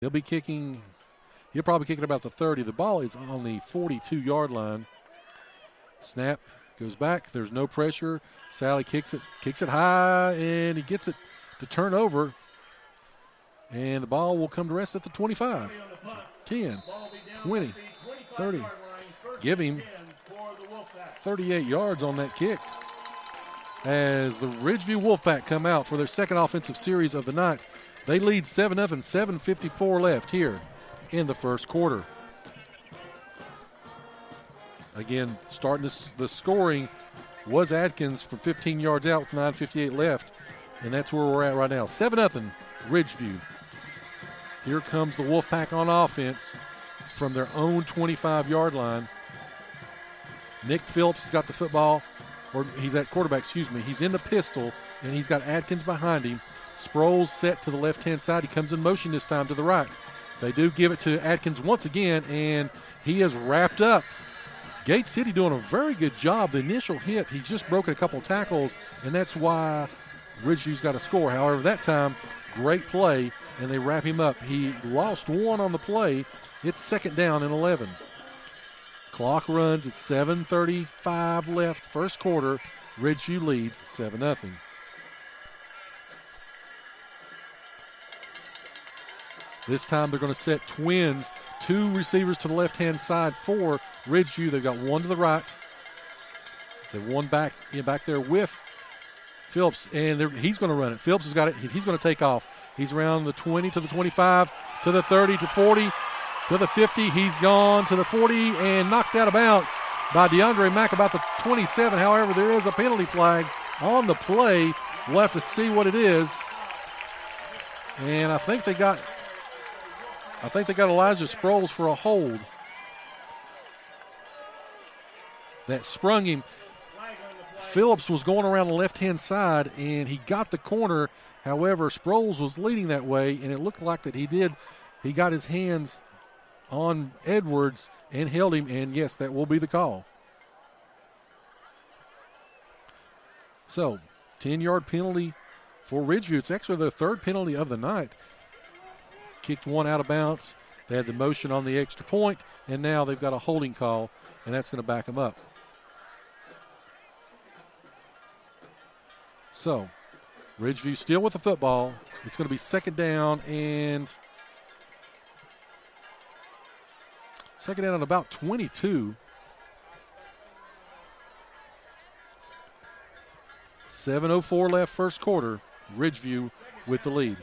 He'll probably kick it about the 30. The ball is on the 42-yard line. Snap goes back. There's no pressure. Sally kicks it high, and he gets it to turn over. And the ball will come to rest at the 25. 10, 20, 30. Give him 38 yards on that kick. As the Ridgeview Wolfpack come out for their second offensive series of the night. They lead 7-0, 7:54 left here in the first quarter. Again, starting the scoring was Adkins from 15 yards out with 9:58 left, and that's where we're at right now. 7-0 Ridgeview. Here comes the Wolfpack on offense from their own 25-yard line. Nick Phillips has got the football, or he's at quarterback, He's in the pistol, and he's got Adkins behind him. Sproles set to the left-hand side. He comes in motion this time to the right. They do give it to Adkins once again, and he is wrapped up. Gate City doing a very good job. The initial hit, he's just broken a couple tackles, and that's why Ridgeview's got a score. However, that time, great play, and they wrap him up. He lost one on the play. It's second down and 11. Clock runs at 7:35 left, first quarter. Ridgeview leads 7-0. This time they're going to set twins, two receivers to the left-hand side for Ridgeview. They've got one to the right. They've one back there with Phillips, and he's going to run it. Phillips has got it. He's going to take off. He's around the 20 to the 25 to the 30 to 40 to the 50. He's gone to the 40 and knocked out of bounds by DeAndre Mack about the 27. However, there is a penalty flag on the play. We'll have to see what it is. And I think they got Elijah Sproles for a hold. That sprung him. Phillips was going around the left-hand side, and he got the corner. However, Sproles was leading that way, and it looked like that he got his hands on Edwards and held him, and yes, that will be the call. So, 10-yard penalty for Ridgeview. It's actually their third penalty of the night. Kicked one out of bounds. They had the motion on the extra point, and now they've got a holding call, and that's going to back them up. So, Ridgeview still with the football. It's going to be second down and about 22. 7:04 left first quarter. Ridgeview with the lead.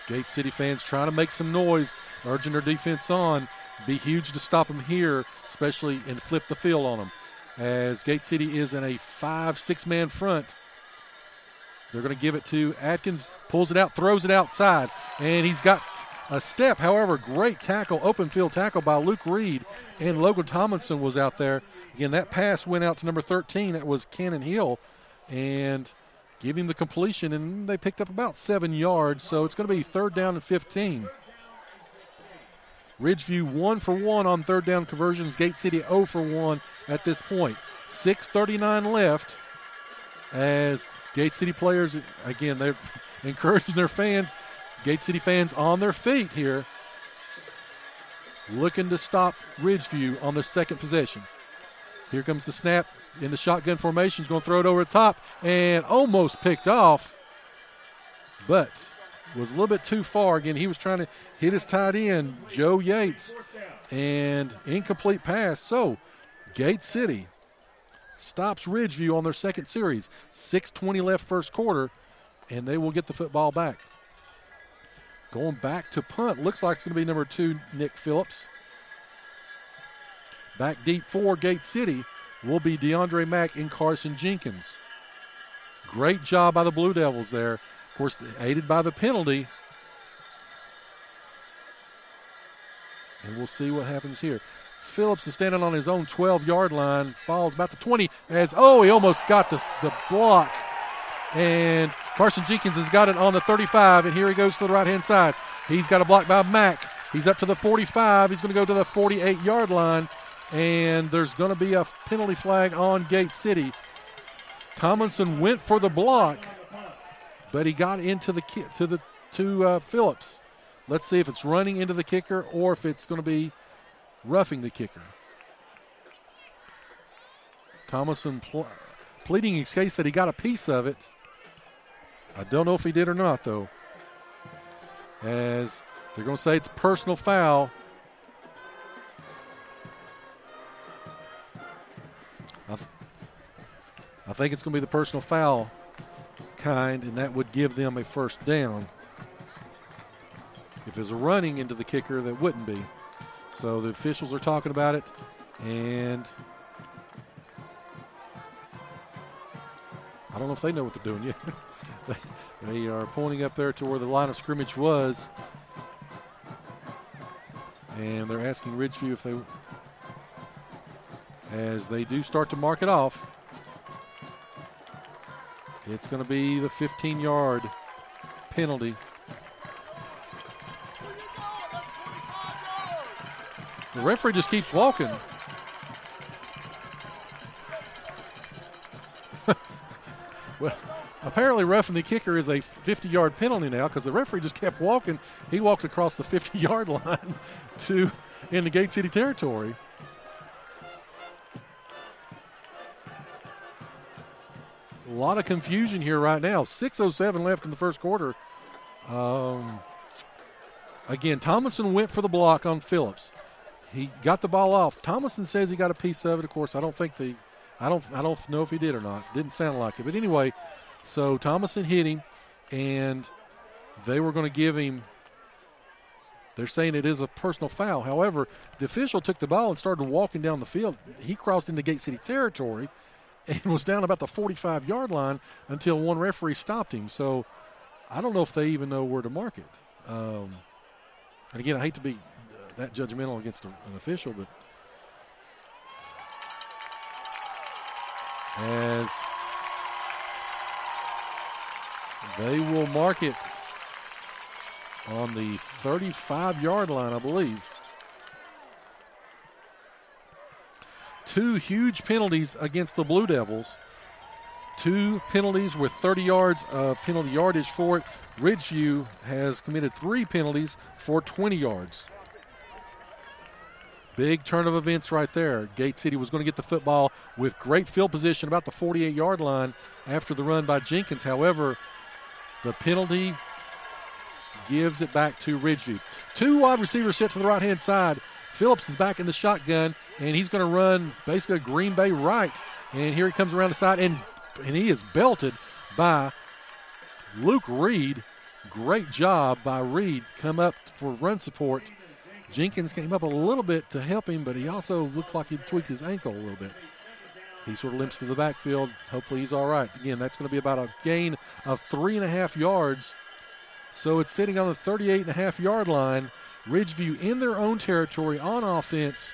Gate City fans trying to make some noise, urging their defense on. Be huge to stop them here, especially and flip the field on them. As Gate City is in a 5-6-man front, they're going to give it to Adkins, pulls it out, throws it outside, and he's got a step. However, great tackle, open field tackle by Luke Reed, and Logan Tomlinson was out there. Again, that pass went out to number 13. That was Cannon Hill, and give him the completion, and they picked up about 7 yards, so it's going to be third down and 15. Ridgeview 1 for 1 on third down conversions. Gate City 0 for 1 at this point. 6:39 left as Gate City players, again, they're encouraging their fans, Gate City fans on their feet here, looking to stop Ridgeview on their second possession. Here comes the snap in the shotgun formation. He's going to throw it over the top and almost picked off, but was a little bit too far. Again, he was trying to hit his tight end, Joe Yates, and incomplete pass. So Gate City stops Ridgeview on their second series. 6:20 left first quarter, and they will get the football back. Going back to punt, looks like it's going to be number 2, Nick Phillips. Back deep for Gate City will be DeAndre Mack and Carson Jenkins. Great job by the Blue Devils there. Of course, aided by the penalty. And we'll see what happens here. Phillips is standing on his own 12-yard line. Ball's about the 20 he almost got the block. And Carson Jenkins has got it on the 35, and here he goes to the right-hand side. He's got a block by Mack. He's up to the 45. He's going to go to the 48-yard line, and there's going to be a penalty flag on Gate City. Tomlinson went for the block, but he got into to Phillips. Let's see if it's running into the kicker or if it's going to be roughing the kicker. Tomlinson pleading his case that he got a piece of it. I don't know if he did or not, though, as they're going to say it's a personal foul. I think it's going to be the personal foul kind, and that would give them a first down. If there's a running into the kicker, that wouldn't be. So the officials are talking about it, and I don't know if they know what they're doing yet. They are pointing up there to where the line of scrimmage was, and they're asking Ridgeview if they, as they do start to mark it off. It's going to be the 15-yard penalty. The referee just keeps walking. Well, apparently roughing the kicker is a 50-yard penalty now because the referee just kept walking. He walked across the 50-yard line to in the Gate City territory. A lot of confusion here right now. 6:07 left in the first quarter. Again, Tomlinson went for the block on Phillips. He got the ball off. Tomlinson says he got a piece of it. Of course, I don't know if he did or not. Didn't sound like it. But anyway, so Tomlinson hit him, and they were going to give him. They're saying it is a personal foul. However, the official took the ball and started walking down the field. He crossed into Gate City territory and was down about the 45-yard line until one referee stopped him. So I don't know if they even know where to mark it. And again, I hate to be that judgmental against an official, but as they will mark it on the 35-yard line, I believe. Two huge penalties against the Blue Devils. Two penalties with 30 yards of penalty yardage for it. Ridgeview has committed 3 penalties for 20 yards. Big turn of events right there. Gate City was going to get the football with great field position about the 48-yard line after the run by Jenkins. However, the penalty gives it back to Ridgeview. 2 wide receivers set to the right-hand side. Phillips is back in the shotgun, and he's going to run basically a Green Bay right. And here he comes around the side, and he is belted by Luke Reed. Great job by Reed. Come up for run support. Jenkins came up a little bit to help him, but he also looked like he tweaked his ankle a little bit. He sort of limps to the backfield. Hopefully he's all right. Again, that's going to be about a gain of 3.5 yards. So it's sitting on the 38.5-yard line. Ridgeview in their own territory on offense.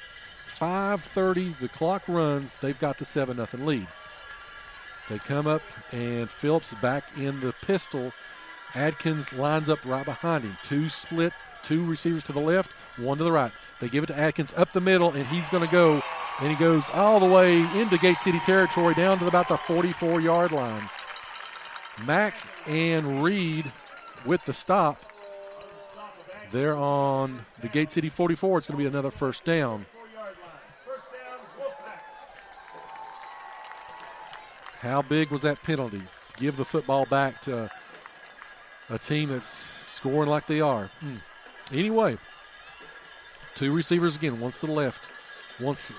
5:30, the clock runs. They've got the 7-0 lead. They come up, and Phillips back in the pistol. Adkins lines up right behind him. 2 split, 2 receivers to the left, 1 to the right. They give it to Adkins up the middle, and he's going to go, and he goes all the way into Gate City territory down to about the 44-yard line. Mack and Reed with the stop. They're on the Gate City 44. It's going to be another first down. How big was that penalty? Give the football back to a team that's scoring like they are. Anyway, 2 receivers again, once to the left, once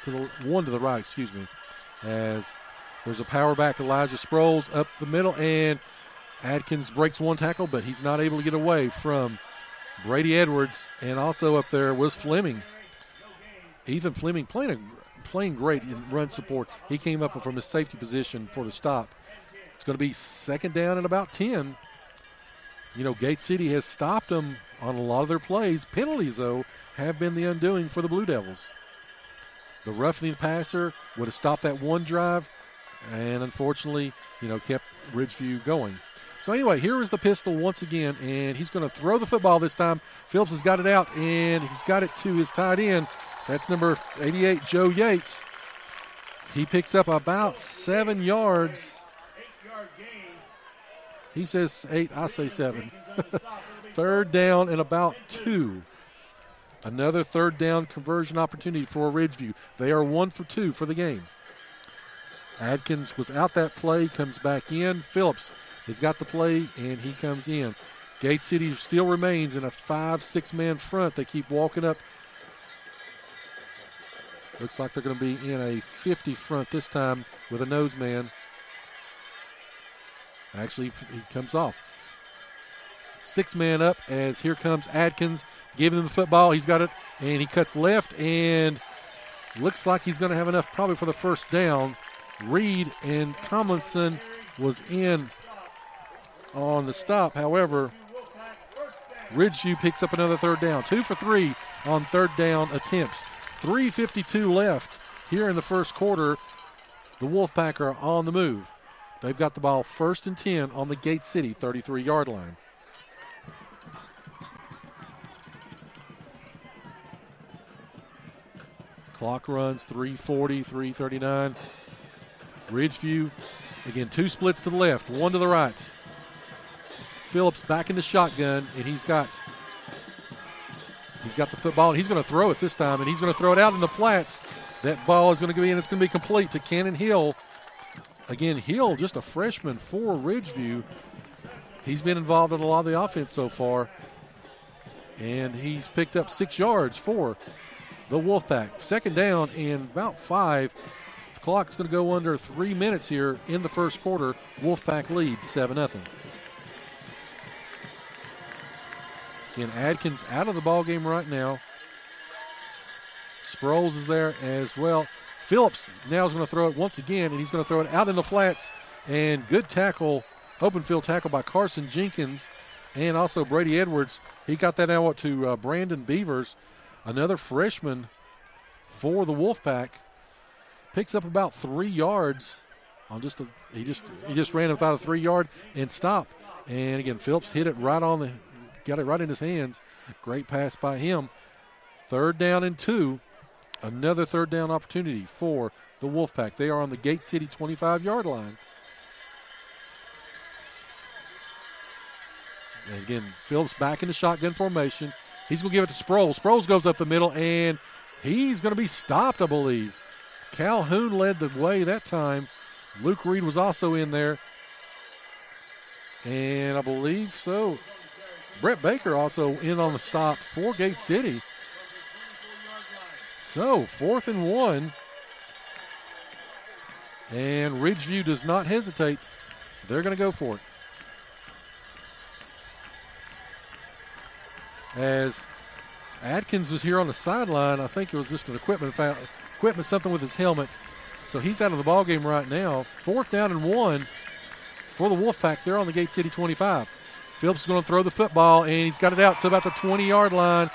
to the one to the right, excuse me. As there's a power back, Elijah Sproles up the middle, and Adkins breaks 1 tackle, but he's not able to get away from Brady Edwards, and also up there was Fleming. Ethan Fleming playing great in run support. He came up from his safety position for the stop. It's going to be 2nd down and about 10. You know, Gate City has stopped them on a lot of their plays. Penalties, though, have been the undoing for the Blue Devils. The roughing passer would have stopped that one drive and, unfortunately, kept Ridgeview going. So, anyway, here is the pistol once again, and he's going to throw the football this time. Phillips has got it out, and he's got it to his tight end. That's number 88, Joe Yates. He picks up about 7 yards. He says 8, I say 7. Third down and about 2. Another third down conversion opportunity for Ridgeview. They are 1 for 2 for the game. Adkins was out that play, comes back in. Phillips has got the play, and he comes in. Gate City still remains in a 5-6-man front. They keep walking up. Looks like they're going to be in a 50 front this time with a nose man. Actually, he comes off. 6-man up as here comes Adkins, giving him the football. He's got it, and he cuts left, and looks like he's going to have enough probably for the first down. Reed and Tomlinson was in on the stop. However, Ridgeview picks up another third down. 2 for 3 on third down attempts. 3:52 left here in the first quarter. The Wolfpack are on the move. They've got the ball 1st and 10 on the Gate City 33-yard line. Clock runs 3:40, 3:39. Ridgeview, again, 2 splits to the left, 1 to the right. Phillips back in the shotgun, and he's got the football, and he's going to throw it this time, and he's going to throw it out in the flats. That ball is going to be in. It's going to be complete to Cannon Hill. Again, Hill, just a freshman for Ridgeview. He's been involved in a lot of the offense so far, and he's picked up 6 yards for the Wolfpack. 2nd down and about 5. The clock's going to go under 3 minutes here in the first quarter. Wolfpack leads 7-0. Again, Adkins out of the ball game right now. Sproles is there as well. Phillips now is going to throw it once again, and he's going to throw it out in the flats. And good tackle, open field tackle by Carson Jenkins and also Brady Edwards. He got that out to Brandon Beavers, another freshman for the Wolfpack. Picks up about 3 yards on he just ran about a 3-yard and stop. And again, Phillips hit it right got it right in his hands. Great pass by him. 3rd down and 2. Another third down opportunity for the Wolfpack. They are on the Gate City 25-yard line. And again, Phillips back in the shotgun formation. He's going to give it to Sproles. Sproles goes up the middle, and he's going to be stopped, I believe. Calhoun led the way that time. Luke Reed was also in there. And I believe so. Brett Baker also in on the stop for Gate City. So, 4th and 1. And Ridgeview does not hesitate. They're going to go for it. As Adkins was here on the sideline, I think it was just an equipment, something with his helmet. So he's out of the ballgame right now. 4th down and 1 for the Wolfpack. They're on the Gate City 25. Phillips is going to throw the football, and he's got it out to about the 20-yard line.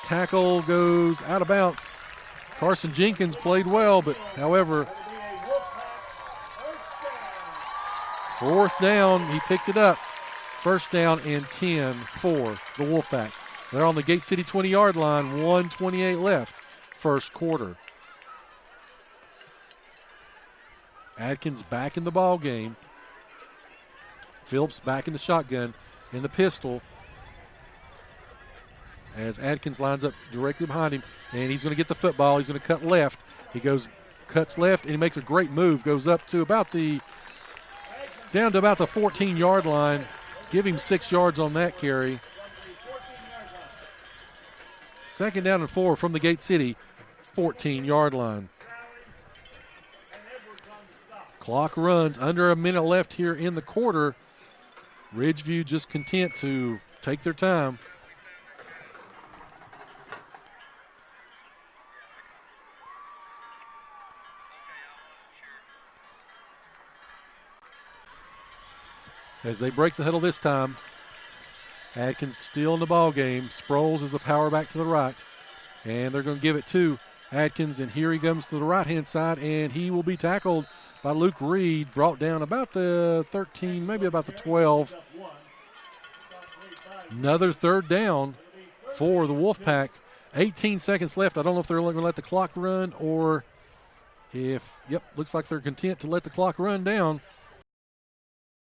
Tackle goes out of bounds. Carson Jenkins played well, but however, 4th down, he picked it up. 1st down and 10 for the Wolfpack. They're on the Gate City 20-yard line, 1:28 left, first quarter. Adkins back in the ball game. Phillips back in the shotgun in the pistol as Adkins lines up directly behind him, and he's going to get the football. He's going to cut left. He cuts left, and he makes a great move. Goes up to down to about the 14-yard line. Give him 6 yards on that carry. 2nd down and 4 from the Gate City 14-yard line. Clock runs under a minute left here in the quarter. Ridgeview just content to take their time. As they break the huddle this time, Adkins still in the ball game. Sproles is the power back to the right, and they're going to give it to Adkins, and here he comes to the right-hand side, and he will be tackled by Luke Reed, brought down about the 13, maybe about the 12. Another third down for the Wolfpack. 18 seconds left. I don't know if they're going to let the clock run or Looks like they're content to let the clock run down.